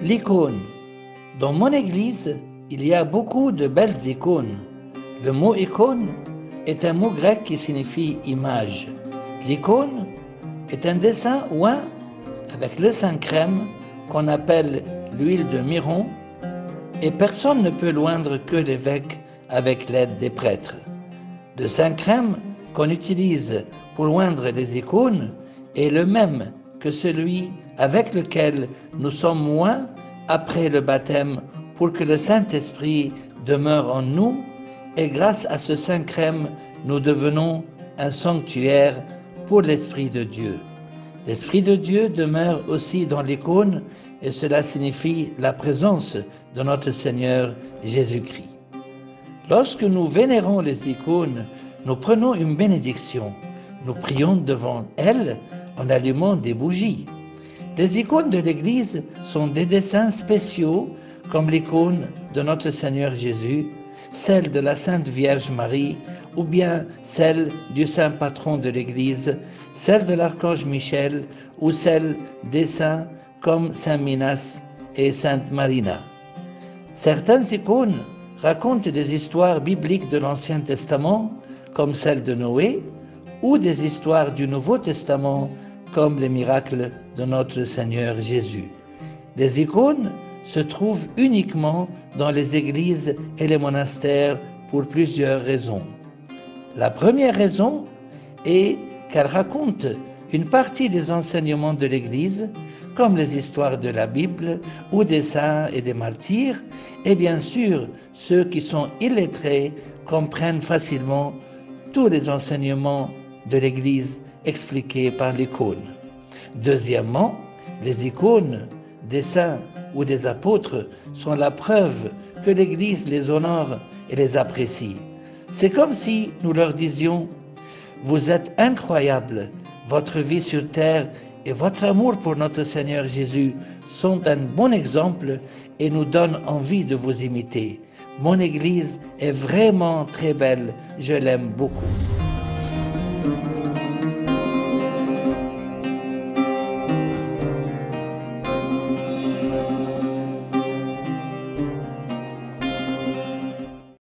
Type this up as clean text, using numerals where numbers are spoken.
L'icône. Dans mon église, il y a beaucoup de belles icônes. Le mot icône est un mot grec qui signifie image. L'icône est un dessin oint avec le saint crème qu'on appelle l'huile de myron, et personne ne peut l'oindre que l'évêque avec l'aide des prêtres. Le saint crème qu'on utilise pour oindre les icônes est le même que celui avec lequel nous sommes oints après le baptême pour que le Saint-Esprit demeure en nous, et grâce à ce saint crème, nous devenons un sanctuaire pour l'Esprit de Dieu. L'Esprit de Dieu demeure aussi dans l'icône, et cela signifie la présence de notre Seigneur Jésus-Christ. Lorsque nous vénérons les icônes, nous prenons une bénédiction. Nous prions devant elles en allumant des bougies. Les icônes de l'Église sont des dessins spéciaux, comme l'icône de notre Seigneur Jésus, celle de la Sainte Vierge Marie, ou bien celle du saint patron de l'Église, celle de l'archange Michel, ou celle des saints comme Saint Minas et Sainte Marina. Certaines icônes racontent des histoires bibliques de l'Ancien Testament, comme celle de Noé, ou des histoires du Nouveau Testament, comme les miracles de notre Seigneur Jésus. Les icônes se trouvent uniquement dans les églises et les monastères pour plusieurs raisons. La première raison est qu'elles racontent une partie des enseignements de l'Église, comme les histoires de la Bible ou des saints et des martyrs, et bien sûr, ceux qui sont illettrés comprennent facilement tous les enseignements de l'Église expliqués par l'icône. Deuxièmement, les icônes des saints ou des apôtres sont la preuve que l'Église les honore et les apprécie. C'est comme si nous leur disions « Vous êtes incroyables, votre vie sur terre et votre amour pour notre Seigneur Jésus sont un bon exemple et nous donnent envie de vous imiter. Mon Église est vraiment très belle, je l'aime beaucoup. »